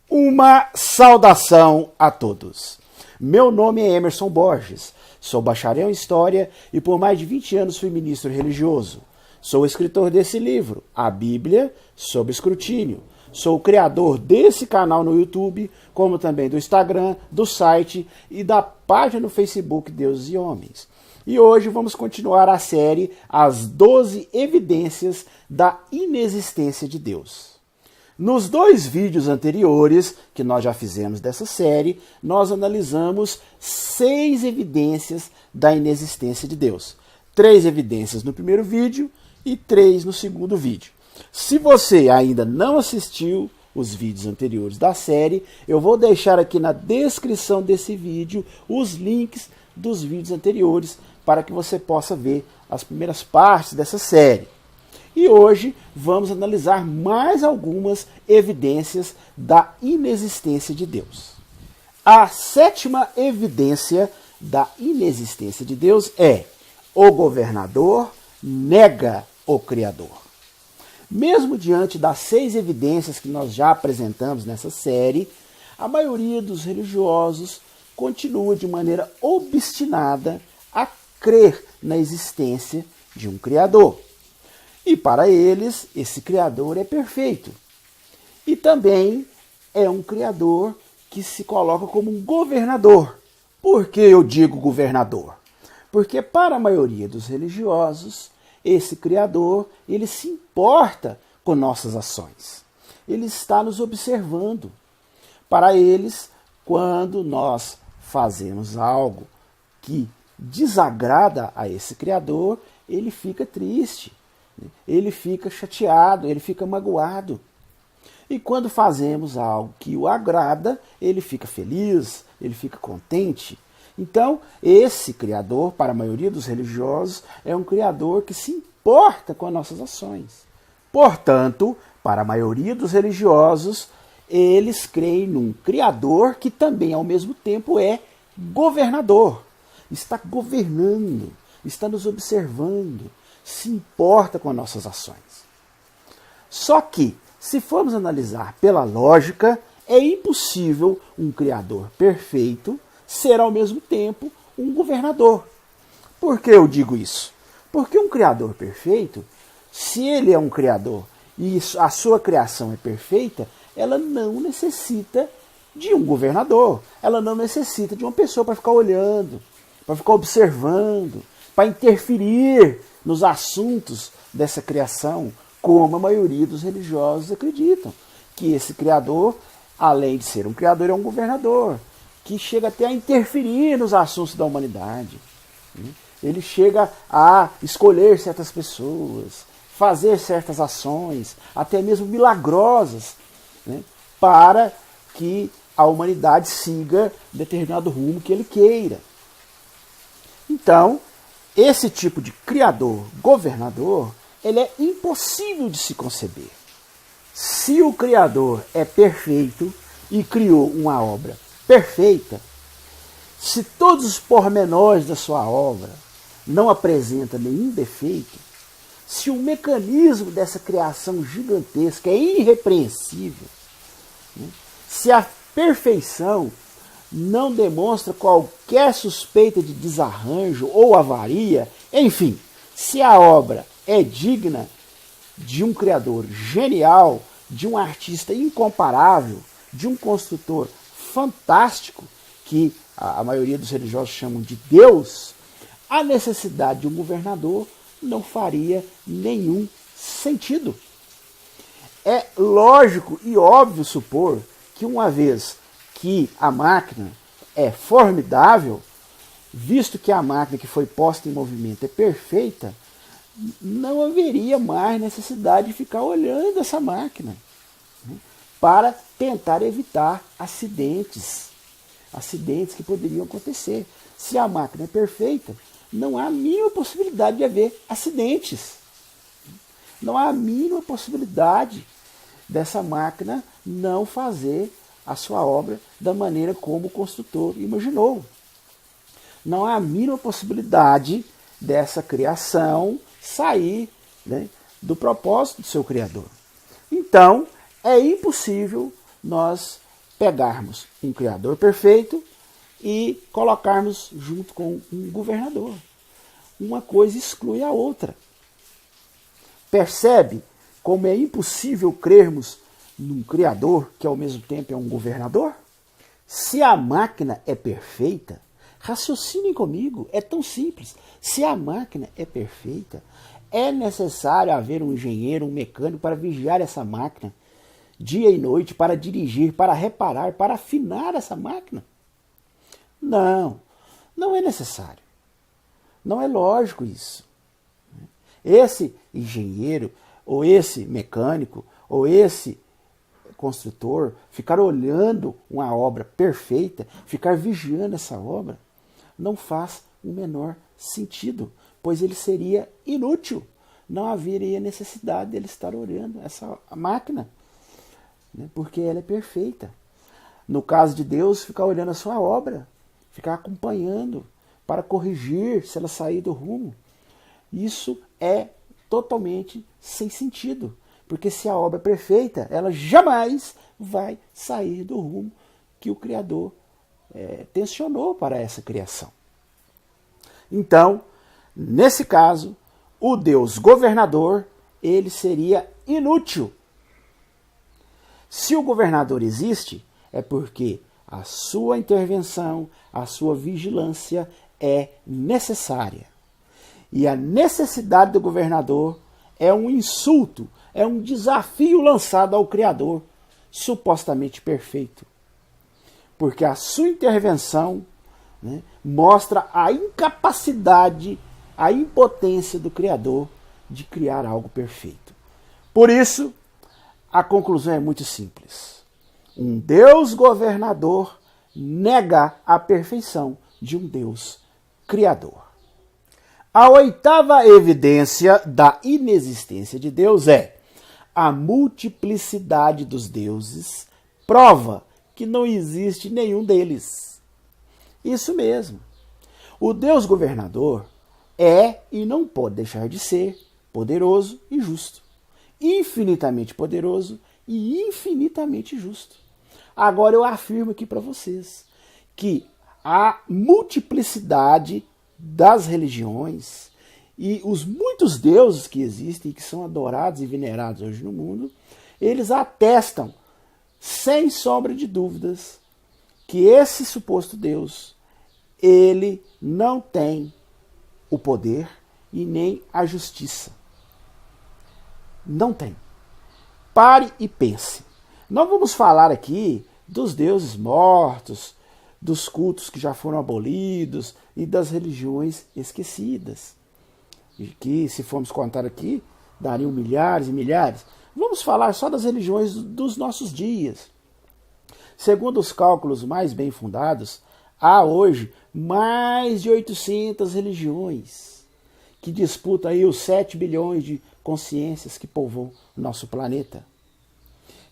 Uma saudação a todos. Meu nome é Emerson Borges, sou bacharel em História e por mais de 20 anos fui ministro religioso. Sou o escritor desse livro, A Bíblia sob Escrutínio. Sou o criador desse canal no YouTube, como também do Instagram, do site e da página no Facebook Deus e Homens. E hoje vamos continuar a série As 12 Evidências da Inexistência de Deus. Nos 2 vídeos anteriores que nós já fizemos dessa série, nós analisamos 6 evidências da inexistência de Deus. 3 evidências no primeiro vídeo e 3 no segundo vídeo. Se você ainda não assistiu os vídeos anteriores da série, eu vou deixar aqui na descrição desse vídeo os links dos vídeos anteriores para que você possa ver as primeiras partes dessa série. E hoje vamos analisar mais algumas evidências da inexistência de Deus. A 7ª evidência da inexistência de Deus é: o governador nega o Criador. Mesmo diante das 6 evidências que nós já apresentamos nessa série, a maioria dos religiosos continua de maneira obstinada a crer na existência de um Criador. E para eles, esse Criador é perfeito. E também é um Criador que se coloca como um governador. Por que eu digo governador? Porque para a maioria dos religiosos, esse Criador, ele se importa com nossas ações. Ele está nos observando. Para eles, quando nós fazemos algo que desagrada a esse Criador, ele fica triste. Ele fica chateado, ele fica magoado. E quando fazemos algo que o agrada, ele fica feliz, ele fica contente. Então, esse Criador, para a maioria dos religiosos, é um Criador que se importa com as nossas ações. Portanto, para a maioria dos religiosos, eles creem num Criador que também, ao mesmo tempo, é governador. Está governando, está nos observando, se importa com as nossas ações. Só que, se formos analisar pela lógica, é impossível um Criador perfeito ser ao mesmo tempo um governador. Por que eu digo isso? Porque um Criador perfeito, se ele é um Criador e a sua criação é perfeita, ela não necessita de um governador. Ela não necessita de uma pessoa para ficar olhando, para ficar observando, para interferir nos assuntos dessa criação, como a maioria dos religiosos acreditam. Que esse Criador, além de ser um Criador, é um governador, que chega até a interferir nos assuntos da humanidade. Ele chega a escolher certas pessoas, fazer certas ações, até mesmo milagrosas, para que a humanidade siga determinado rumo que ele queira. Então, esse tipo de criador, governador, ele é impossível de se conceber. Se o Criador é perfeito e criou uma obra perfeita, se todos os pormenores da sua obra não apresentam nenhum defeito, se o mecanismo dessa criação gigantesca é irrepreensível, se a perfeição não demonstra qualquer suspeita de desarranjo ou avaria, enfim, se a obra é digna de um criador genial, de um artista incomparável, de um construtor fantástico, que a maioria dos religiosos chamam de Deus, a necessidade de um governador não faria nenhum sentido. É lógico e óbvio supor que uma vez que a máquina é formidável, visto que a máquina que foi posta em movimento é perfeita, não haveria mais necessidade de ficar olhando essa máquina para tentar evitar acidentes que poderiam acontecer. Se a máquina é perfeita, não há a mínima possibilidade de haver acidentes. Não há a mínima possibilidade dessa máquina não fazer a sua obra da maneira como o construtor imaginou. Não há a mínima possibilidade dessa criação sair do propósito do seu Criador. Então, é impossível nós pegarmos um Criador perfeito e colocarmos junto com um governador. Uma coisa exclui a outra. Percebe como é impossível crermos num Criador que ao mesmo tempo é um governador? Se a máquina é perfeita, raciocinem comigo, é tão simples. Se a máquina é perfeita, é necessário haver um engenheiro, um mecânico para vigiar essa máquina dia e noite, para dirigir, para reparar, para afinar essa máquina? Não, não é necessário. Não é lógico isso. Esse engenheiro, ou esse mecânico, ou esse construtor, ficar olhando uma obra perfeita, ficar vigiando essa obra, não faz o menor sentido, pois ele seria inútil. Não haveria necessidade dele estar olhando essa máquina, né, porque ela é perfeita. No caso de Deus, ficar olhando a sua obra, ficar acompanhando para corrigir se ela sair do rumo. Isso é totalmente sem sentido, porque se a obra é perfeita, ela jamais vai sair do rumo que o Criador tensionou para essa criação. Então, nesse caso, o Deus governador, ele seria inútil. Se o governador existe, é porque a sua intervenção, a sua vigilância é necessária. E a necessidade do governador é um insulto, é um desafio lançado ao Criador, supostamente perfeito. Porque a sua intervenção, né, mostra a incapacidade, a impotência do Criador de criar algo perfeito. Por isso, a conclusão é muito simples. Um Deus governador nega a perfeição de um Deus criador. A oitava evidência da inexistência de Deus é a multiplicidade dos deuses, prova que não existe nenhum deles. Isso mesmo. O Deus governador é e não pode deixar de ser poderoso e justo. Infinitamente poderoso e infinitamente justo. Agora eu afirmo aqui para vocês que a multiplicidade das religiões e os muitos deuses que existem e que são adorados e venerados hoje no mundo, eles atestam, sem sombra de dúvidas, que esse suposto Deus, ele não tem o poder e nem a justiça. Não tem. Pare e pense. Nós vamos falar aqui dos deuses mortos, dos cultos que já foram abolidos e das religiões esquecidas, que, se formos contar aqui, dariam milhares e milhares. Vamos falar só das religiões dos nossos dias. Segundo os cálculos mais bem fundados, há hoje mais de 800 religiões que disputam aí os 7 bilhões de consciências que povoam o nosso planeta.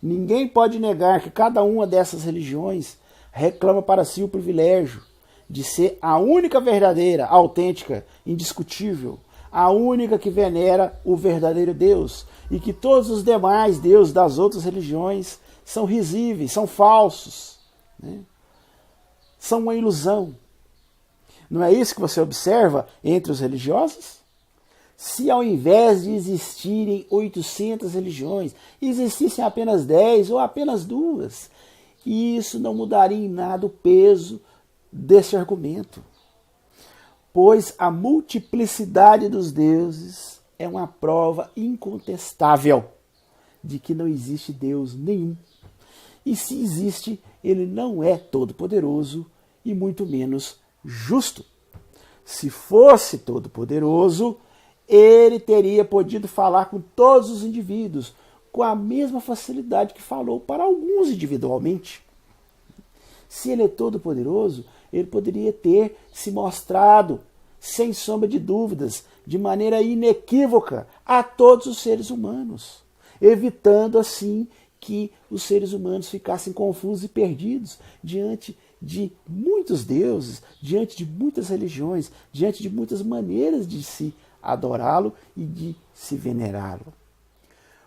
Ninguém pode negar que cada uma dessas religiões reclama para si o privilégio de ser a única verdadeira, autêntica, indiscutível, a única que venera o verdadeiro Deus, e que todos os demais deuses das outras religiões são risíveis, são falsos, né? São uma ilusão. Não é isso que você observa entre os religiosos? Se ao invés de existirem 800 religiões, existissem apenas 10 ou apenas 2, isso não mudaria em nada o peso desse argumento. Pois a multiplicidade dos deuses é uma prova incontestável de que não existe Deus nenhum. E se existe, ele não é todo-poderoso e muito menos justo. Se fosse todo-poderoso, ele teria podido falar com todos os indivíduos com a mesma facilidade que falou para alguns individualmente. Se ele é todo-poderoso, ele poderia ter se mostrado, sem sombra de dúvidas, de maneira inequívoca a todos os seres humanos, evitando assim que os seres humanos ficassem confusos e perdidos diante de muitos deuses, diante de muitas religiões, diante de muitas maneiras de se adorá-lo e de se venerá-lo.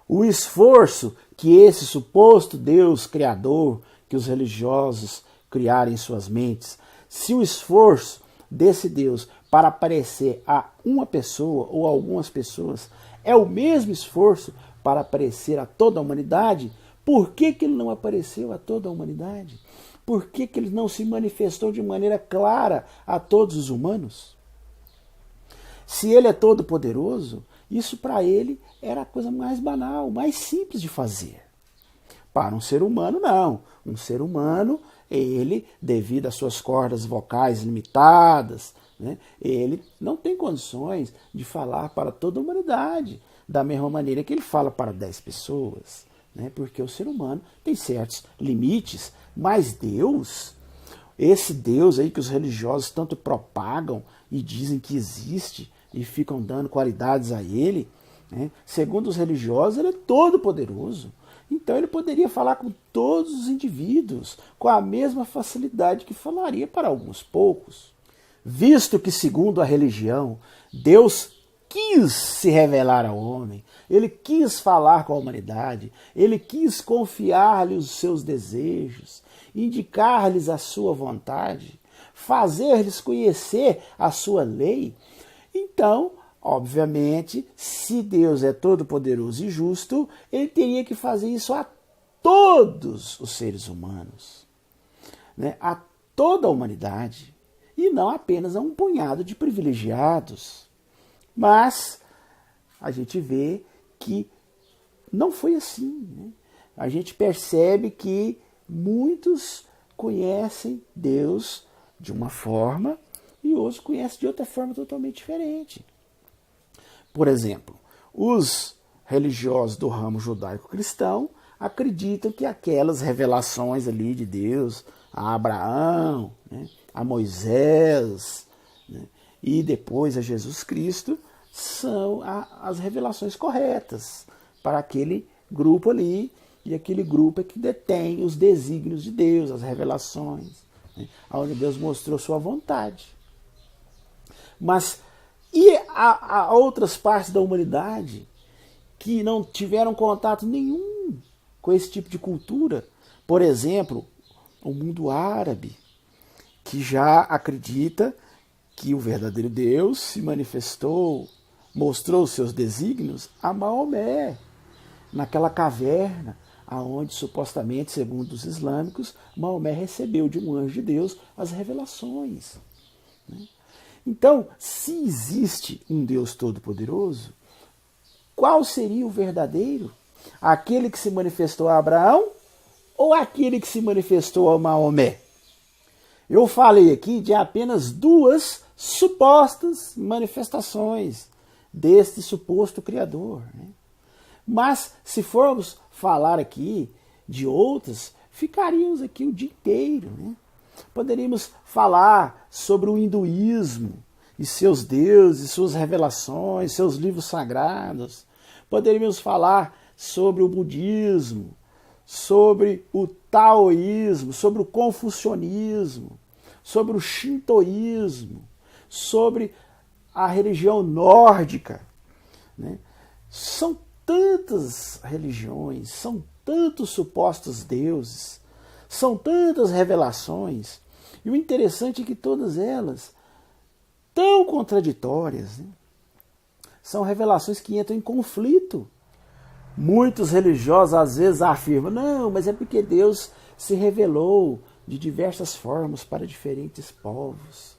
O esforço que esse suposto Deus criador, que os religiosos criaram em suas mentes, se o esforço desse Deus para aparecer a uma pessoa ou a algumas pessoas é o mesmo esforço para aparecer a toda a humanidade, por que ele não apareceu a toda a humanidade? Por que ele não se manifestou de maneira clara a todos os humanos? Se ele é todo poderoso, isso para ele era a coisa mais banal, mais simples de fazer. Para um ser humano, não. Um ser humano, ele, devido às suas cordas vocais limitadas, né, ele não tem condições de falar para toda a humanidade, da mesma maneira que ele fala para 10 pessoas, né, porque o ser humano tem certos limites, mas Deus, esse Deus aí que os religiosos tanto propagam e dizem que existe e ficam dando qualidades a ele, né, segundo os religiosos, ele é todo poderoso. Então ele poderia falar com todos os indivíduos com a mesma facilidade que falaria para alguns poucos. Visto que, segundo a religião, Deus quis se revelar ao homem, ele quis falar com a humanidade, ele quis confiar-lhe os seus desejos, indicar-lhes a sua vontade, fazer-lhes conhecer a sua lei. Então, obviamente, se Deus é todo-poderoso e justo, ele teria que fazer isso a todos os seres humanos, né? A toda a humanidade, e não apenas a um punhado de privilegiados. Mas a gente vê que não foi assim, né? A gente percebe que muitos conhecem Deus de uma forma e outros conhecem de outra forma totalmente diferente. Por exemplo, os religiosos do ramo judaico-cristão acreditam que aquelas revelações ali de Deus a Abraão, né, a Moisés, né, e depois a Jesus Cristo são as revelações corretas para aquele grupo ali, e aquele grupo é que detém os desígnios de Deus, as revelações, né, onde Deus mostrou sua vontade. Mas e há outras partes da humanidade que não tiveram contato nenhum com esse tipo de cultura? Por exemplo, o mundo árabe, que já acredita que o verdadeiro Deus se manifestou, mostrou os seus desígnios a Maomé, naquela caverna, aonde supostamente, segundo os islâmicos, Maomé recebeu de um anjo de Deus as revelações, né? Então, se existe um Deus todo-poderoso, qual seria o verdadeiro? Aquele que se manifestou a Abraão ou aquele que se manifestou a Maomé? Eu falei aqui de apenas duas supostas manifestações deste suposto Criador, né? Mas, se formos falar aqui de outras, ficaríamos aqui o dia inteiro, né? Poderíamos falar sobre o hinduísmo e seus deuses, suas revelações, seus livros sagrados. Poderíamos falar sobre o budismo, sobre o taoísmo, sobre o confucionismo, sobre o shintoísmo, sobre a religião nórdica, né? São tantas religiões, são tantos supostos deuses, são tantas revelações, e o interessante é que todas elas, tão contraditórias, né, são revelações que entram em conflito. Muitos religiosos às vezes afirmam, não, mas é porque Deus se revelou de diversas formas para diferentes povos.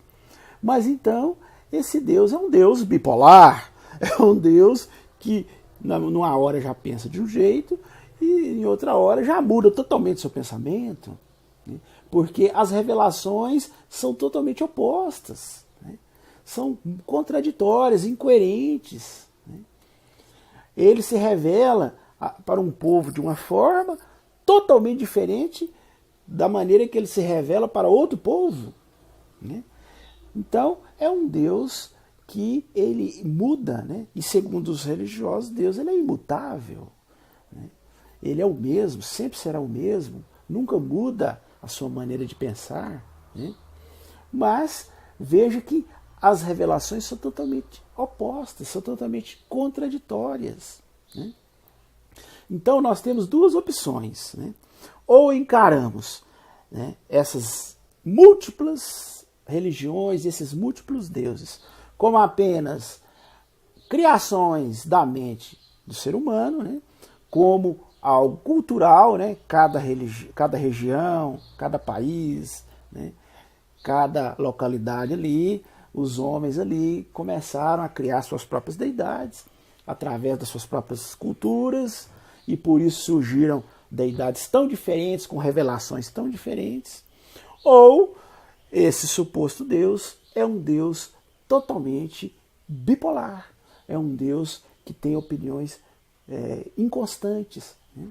Mas então, esse Deus é um Deus bipolar, é um Deus que numa hora já pensa de um jeito e em outra hora já muda totalmente seu pensamento, né? Porque as revelações são totalmente opostas, né? São contraditórias, incoerentes, né? Ele se revela para um povo de uma forma totalmente diferente da maneira que ele se revela para outro povo, né? Então é um Deus que ele muda, né? E segundo os religiosos, Deus ele é imutável, né? Ele é o mesmo, sempre será o mesmo, nunca muda a sua maneira de pensar, né? Mas veja que as revelações são totalmente opostas, são totalmente contraditórias, né? Então nós temos duas opções, né? Ou encaramos, né, essas múltiplas religiões, esses múltiplos deuses, como apenas criações da mente do ser humano, né, como algo cultural, né, cada região, cada país, né, cada localidade ali, os homens ali começaram a criar suas próprias deidades através das suas próprias culturas, e por isso surgiram deidades tão diferentes, com revelações tão diferentes. Ou esse suposto Deus é um Deus totalmente bipolar, é um Deus que tem opiniões inconstantes, né?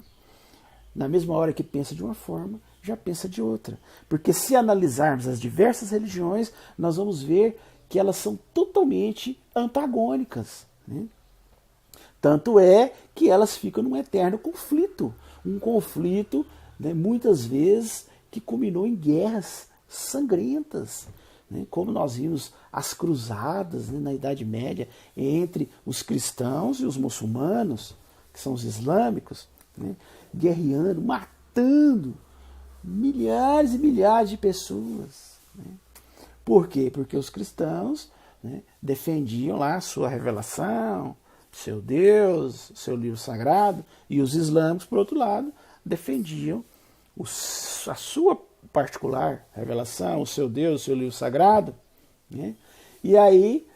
Na mesma hora que pensa de uma forma, já pensa de outra. Porque se analisarmos as diversas religiões, nós vamos ver que elas são totalmente antagônicas, né? Tanto é que elas ficam num eterno conflito. Um conflito, né, muitas vezes, que culminou em guerras sangrentas, né? Como nós vimos as cruzadas, né, na Idade Média entre os cristãos e os muçulmanos, que são os islâmicos, né, guerreando, matando milhares e milhares de pessoas, né? Por quê? Porque os cristãos, né, defendiam lá a sua revelação, seu Deus, seu livro sagrado, e os islâmicos, por outro lado, defendiam a sua particular revelação, o seu Deus, o seu livro sagrado, né? E aí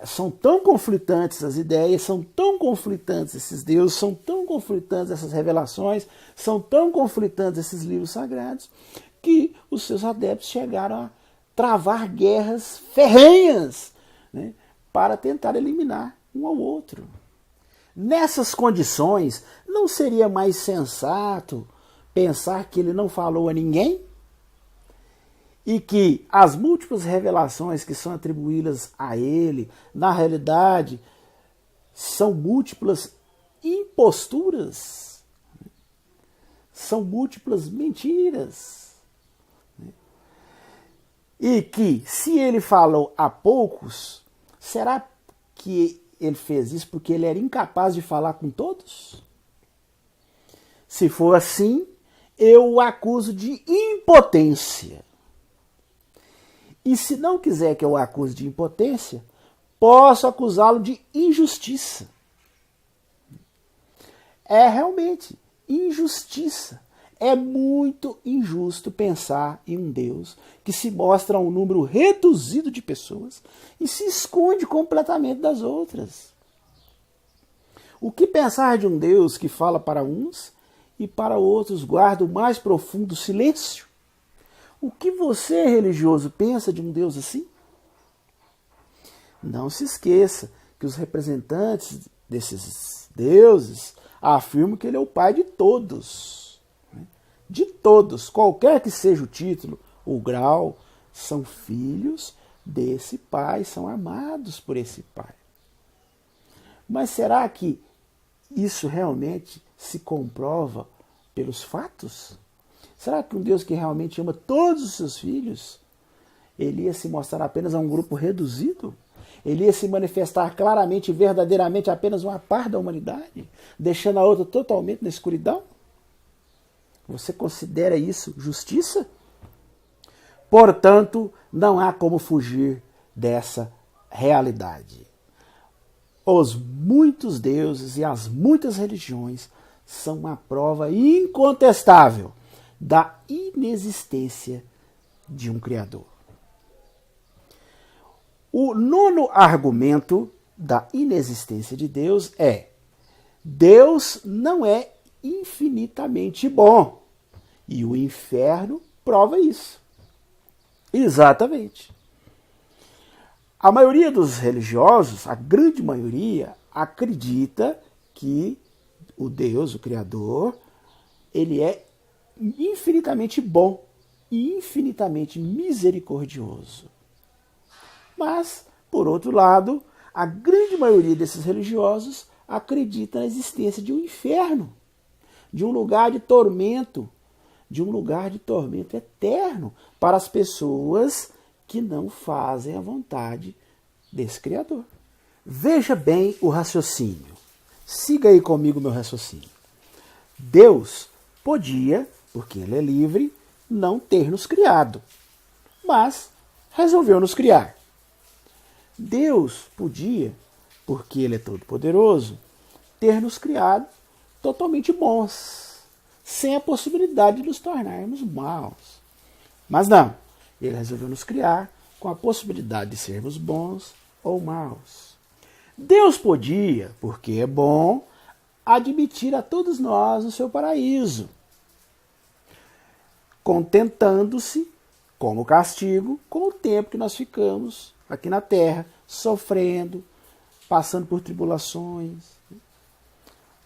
são tão conflitantes as ideias, são tão conflitantes esses deuses, são tão conflitantes essas revelações, são tão conflitantes esses livros sagrados, que os seus adeptos chegaram a travar guerras ferrenhas, né, para tentar eliminar um ao outro. Nessas condições, não seria mais sensato pensar que ele não falou a ninguém? E que as múltiplas revelações que são atribuídas a ele, na realidade, são múltiplas imposturas, são múltiplas mentiras. E que, se ele falou a poucos, será que ele fez isso porque ele era incapaz de falar com todos? Se for assim, eu o acuso de impotência. E se não quiser que eu o acuse de impotência, posso acusá-lo de injustiça. É realmente injustiça. É muito injusto pensar em um Deus que se mostra a um número reduzido de pessoas e se esconde completamente das outras. O que pensar de um Deus que fala para uns e para outros guarda o mais profundo silêncio? O que você, religioso, pensa de um Deus assim? Não se esqueça que os representantes desses deuses afirmam que ele é o pai de todos. De todos, qualquer que seja o título ou grau, são filhos desse pai, são amados por esse pai. Mas será que isso realmente se comprova pelos fatos? Será que um Deus que realmente ama todos os seus filhos, ele ia se mostrar apenas a um grupo reduzido? Ele ia se manifestar claramente e verdadeiramente apenas uma parte da humanidade, deixando a outra totalmente na escuridão? Você considera isso justiça? Portanto, não há como fugir dessa realidade. Os muitos deuses e as muitas religiões são uma prova incontestável da inexistência de um Criador. O nono argumento da inexistência de Deus é: Deus não é infinitamente bom. E o inferno prova isso. Exatamente. A maioria dos religiosos, a grande maioria, acredita que o Deus, o Criador, ele é infinitamente bom e infinitamente misericordioso. Mas, por outro lado, a grande maioria desses religiosos acredita na existência de um inferno, de um lugar de tormento eterno para as pessoas que não fazem a vontade desse Criador. Veja bem o raciocínio. Siga aí comigo o meu raciocínio. Deus podia, porque ele é livre, não ter nos criado, mas resolveu nos criar. Deus podia, porque ele é todo-poderoso, ter nos criado totalmente bons, sem a possibilidade de nos tornarmos maus. Mas não, ele resolveu nos criar com a possibilidade de sermos bons ou maus. Deus podia, porque é bom, admitir a todos nós no seu paraíso, contentando-se, como castigo, com o tempo que nós ficamos aqui na terra, sofrendo, passando por tribulações.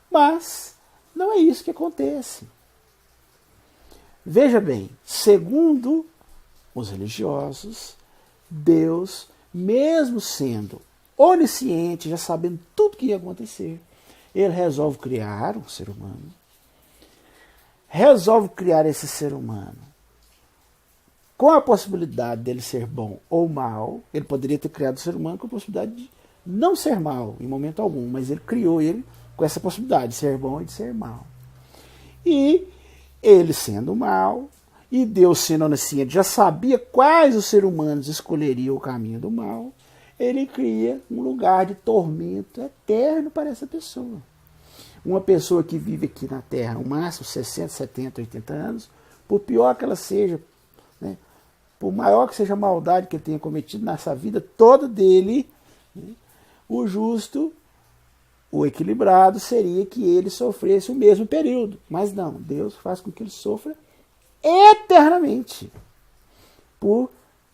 Mas não é isso que acontece. Veja bem, segundo os religiosos, Deus, mesmo sendo onisciente, já sabendo tudo que ia acontecer, ele resolve criar um ser humano. Resolve criar esse ser humano com a possibilidade dele ser bom ou mal. Ele poderia ter criado o ser humano com a possibilidade de não ser mal em momento algum, mas ele criou ele com essa possibilidade de ser bom e de ser mal. E ele sendo mal, e Deus sendo onisciente, já sabia quais os seres humanos escolheriam o caminho do mal, ele cria um lugar de tormento eterno para essa pessoa. Uma pessoa que vive aqui na Terra, no máximo 60, 70, 80 anos, por pior que ela seja, né, por maior que seja a maldade que ele tenha cometido nessa vida toda dele, né, o justo, o equilibrado seria que ele sofresse o mesmo período. Mas não, Deus faz com que ele sofra eternamente por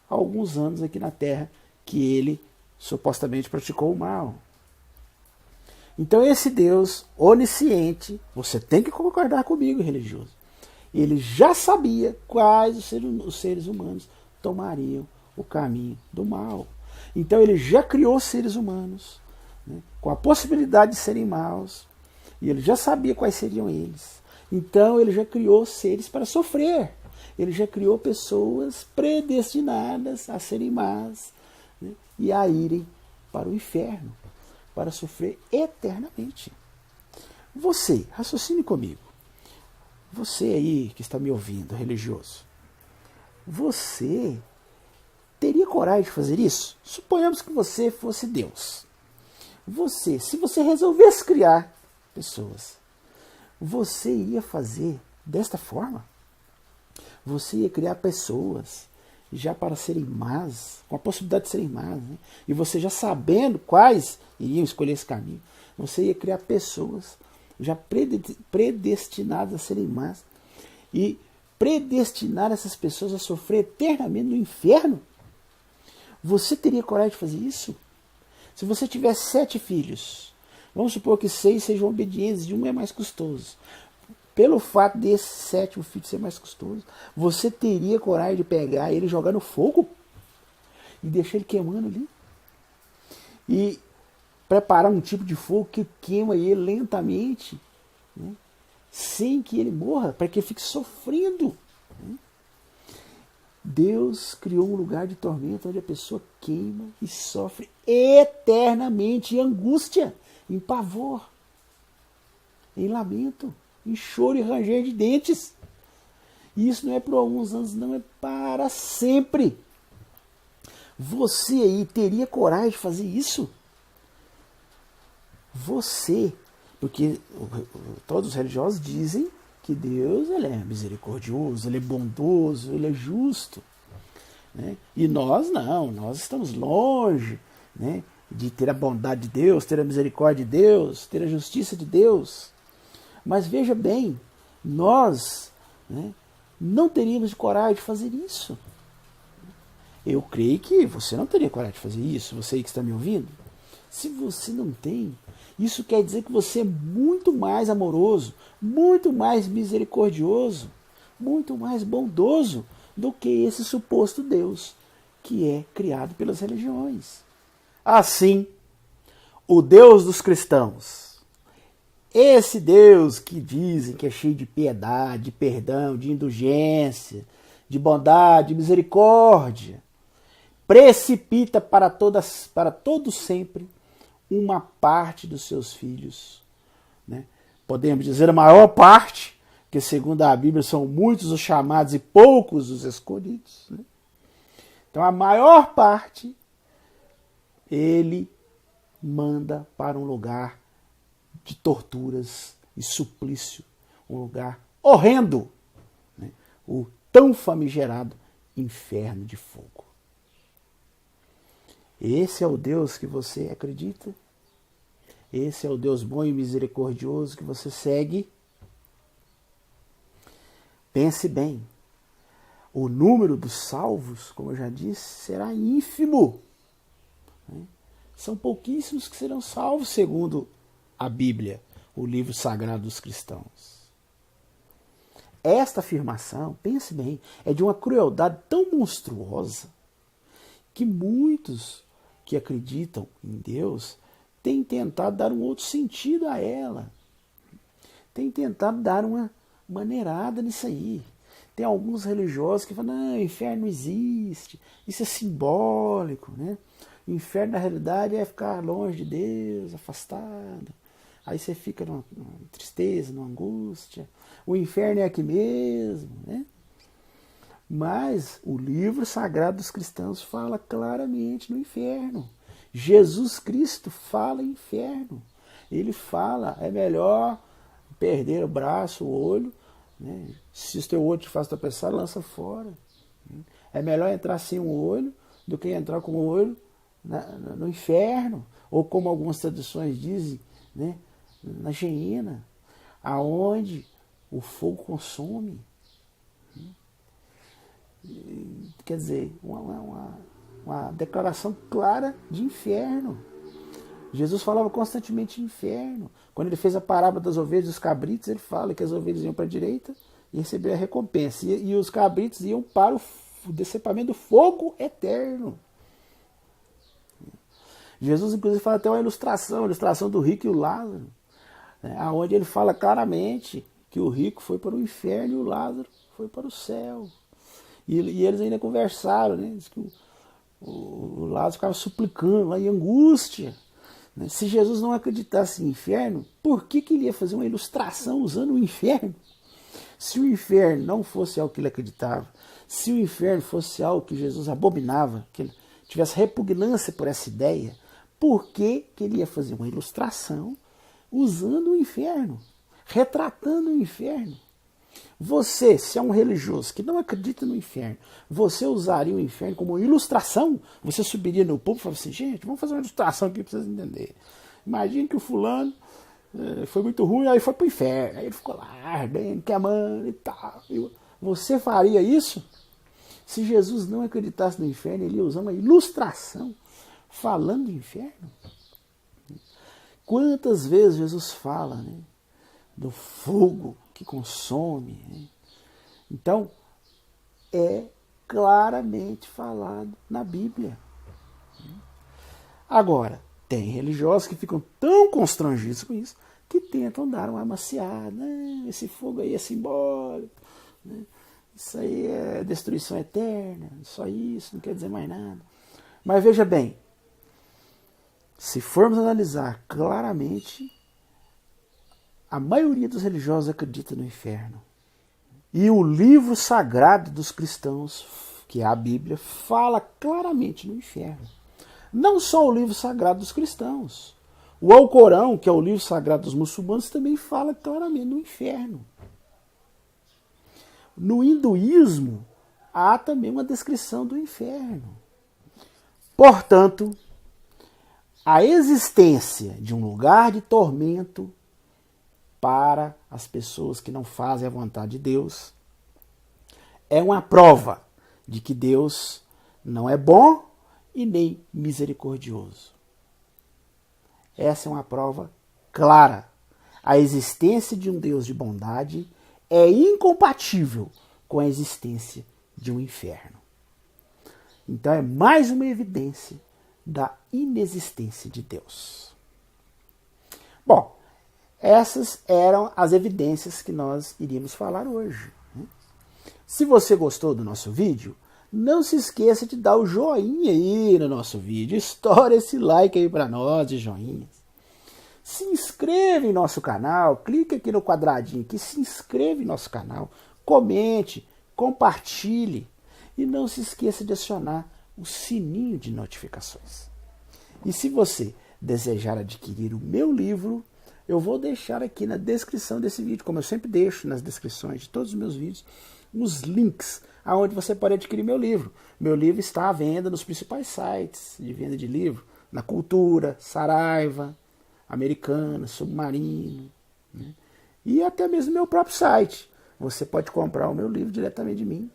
alguns anos aqui na Terra que ele supostamente praticou o mal. Então esse Deus onisciente, você tem que concordar comigo, religioso, ele já sabia quais os seres humanos tomariam o caminho do mal. Então ele já criou seres humanos, né, com a possibilidade de serem maus, e ele já sabia quais seriam eles. Então ele já criou seres para sofrer. Ele já criou pessoas predestinadas a serem más, né, e a irem para o inferno, para sofrer eternamente. Você, raciocine comigo. Você aí que está me ouvindo, religioso, você teria coragem de fazer isso? Suponhamos que você fosse Deus. Se você resolvesse criar pessoas, você ia fazer desta forma? Você ia criar pessoas já para serem más, com a possibilidade de serem más, né? E você já sabendo quais iriam escolher esse caminho, você ia criar pessoas já predestinadas a serem más e predestinar essas pessoas a sofrer eternamente no inferno? Você teria coragem de fazer isso? Se você tivesse 7 filhos, vamos supor que 6 sejam obedientes e um é mais custoso. Pelo fato desse 7º filho ser mais custoso, você teria coragem de pegar ele e jogar no fogo? E deixar ele queimando ali? E preparar um tipo de fogo que queima ele lentamente, né, sem que ele morra, para que ele fique sofrendo. Né? Deus criou um lugar de tormento onde a pessoa queima e sofre eternamente em angústia, em pavor, em lamento, em choro e ranger de dentes. E isso não é por alguns anos, não, é para sempre. Você aí teria coragem de fazer isso? Você, porque todos os religiosos dizem que Deus, ele é misericordioso, ele é bondoso, ele é justo, né? E nós não, nós estamos longe, né, de ter a bondade de Deus, ter a misericórdia de Deus, ter a justiça de Deus. Mas veja bem, nós, né, não teríamos coragem de fazer isso. Eu creio que você não teria coragem de fazer isso, você aí que está me ouvindo. Se você não tem, isso quer dizer que você é muito mais amoroso, muito mais misericordioso, muito mais bondoso do que esse suposto Deus que é criado pelas religiões. Assim, o Deus dos cristãos, esse Deus que dizem que é cheio de piedade, de perdão, de indulgência, de bondade, de misericórdia, precipita para todos sempre uma parte dos seus filhos, né? Podemos dizer a maior parte, Porque segundo a Bíblia são muitos os chamados e poucos os escolhidos. Né? Então a maior parte ele manda para um lugar de torturas e suplício, um lugar horrendo, né? O tão famigerado inferno de fogo. Esse é o Deus que você acredita? Esse é o Deus bom e misericordioso que você segue? Pense bem, o número dos salvos, como eu já disse, será ínfimo. Né? São pouquíssimos que serão salvos, segundo a Bíblia, o livro sagrado dos cristãos. Esta afirmação, pense bem, é de uma crueldade tão monstruosa que muitos que acreditam em Deus têm tentado dar um outro sentido a ela. Têm tentado dar uma maneirada nisso aí. Tem alguns religiosos que falam, não, o inferno não existe, isso é simbólico, né? O inferno, na realidade, é ficar longe de Deus, afastado. Aí você fica numa tristeza, numa angústia. O inferno é aqui mesmo, né? Mas o livro sagrado dos cristãos fala claramente no inferno. Jesus Cristo fala inferno. Ele fala, é melhor perder o braço, o olho, né? Se o teu olho te faz tropeçar, lança fora. É melhor entrar sem um olho do que entrar com o olho no inferno. Ou como algumas traduções dizem, né? Na geena, aonde o fogo consome. Quer dizer, uma declaração clara de inferno. Jesus falava constantemente de inferno. Quando ele fez a parábola das ovelhas e dos cabritos, ele fala que as ovelhas iam para a direita e recebiam a recompensa. E os cabritos iam para o decepamento do fogo eterno. Jesus, inclusive, fala até uma ilustração do rico e o Lázaro, né, onde ele fala claramente que o rico foi para o inferno e o Lázaro foi para o céu. E eles ainda conversaram, né? Diz que o Lázaro ficava suplicando lá em angústia. Né? Se Jesus não acreditasse em inferno, por que ele ia fazer uma ilustração usando o inferno? Se o inferno não fosse algo que ele acreditava, se o inferno fosse algo que Jesus abominava, que ele tivesse repugnância por essa ideia, por que ele ia fazer uma ilustração usando o inferno, retratando o inferno? Você, se é um religioso que não acredita no inferno, você usaria o inferno como uma ilustração? Você subiria no púlpito e falaria assim, gente, vamos fazer uma ilustração aqui para vocês entenderem. Imagine que o fulano foi muito ruim, aí foi para o inferno, aí ele ficou lá ardendo, queimando e tal. Você faria isso? Se Jesus não acreditasse no inferno, ele ia usar uma ilustração falando do inferno? Quantas vezes Jesus fala, né, do fogo que consome, né? Então, é claramente falado na Bíblia. Agora, tem religiosos que ficam tão constrangidos com isso que tentam dar uma amaciada. Esse fogo aí é simbólico, né? Isso aí é destruição eterna, só isso, não quer dizer mais nada. Mas veja bem, se formos analisar claramente, a maioria dos religiosos acredita no inferno. E o livro sagrado dos cristãos, que é a Bíblia, fala claramente no inferno. Não só o livro sagrado dos cristãos. O Alcorão, que é o livro sagrado dos muçulmanos, também fala claramente no inferno. No hinduísmo, há também uma descrição do inferno. Portanto, a existência de um lugar de tormento para as pessoas que não fazem a vontade de Deus é uma prova de que Deus não é bom e nem misericordioso. Essa é uma prova clara. A existência de um Deus de bondade é incompatível com a existência de um inferno. Então é mais uma evidência da inexistência de Deus. Bom, essas eram as evidências que nós iríamos falar hoje. Se você gostou do nosso vídeo, não se esqueça de dar o joinha aí no nosso vídeo. Estoura esse like aí para nós de joinhas. Se inscreva em nosso canal, clique aqui no quadradinho que se inscreva em nosso canal, comente, compartilhe e não se esqueça de acionar o sininho de notificações. E se você desejar adquirir o meu livro, eu vou deixar aqui na descrição desse vídeo, como eu sempre deixo nas descrições de todos os meus vídeos, os links aonde você pode adquirir meu livro. Meu livro está à venda nos principais sites de venda de livro, na Cultura, Saraiva, Americana, Submarino, né? E até mesmo meu próprio site. Você pode comprar o meu livro diretamente de mim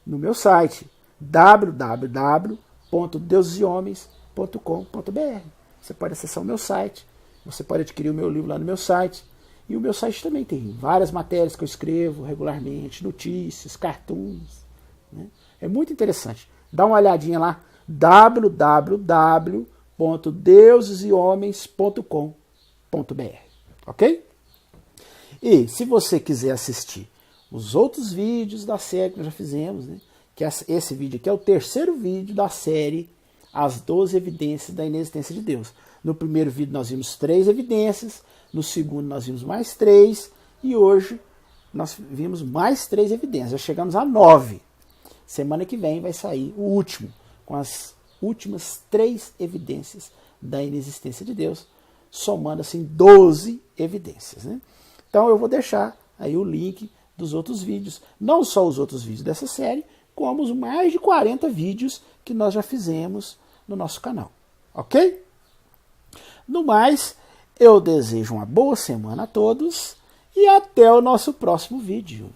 no meu site www.deuseshomens.com.br. Você pode acessar o meu site, você pode adquirir o meu livro lá no meu site. E o meu site também tem várias matérias que eu escrevo regularmente, notícias, cartoons, né? É muito interessante. Dá uma olhadinha lá, www.deuseshomens.com.br, ok? E se você quiser assistir os outros vídeos da série que nós já fizemos, né? Que esse vídeo aqui é o terceiro vídeo da série As 12 Evidências da Inexistência de Deus. No primeiro vídeo nós vimos 3 evidências, no segundo nós vimos mais 3 e hoje nós vimos mais 3 evidências. Já chegamos a 9. Semana que vem vai sair o último, com as últimas 3 evidências da inexistência de Deus, somando assim 12 evidências, né? Então eu vou deixar aí o link dos outros vídeos, não só os outros vídeos dessa série, como os mais de 40 vídeos que nós já fizemos no nosso canal, ok? No mais, eu desejo uma boa semana a todos e até o nosso próximo vídeo.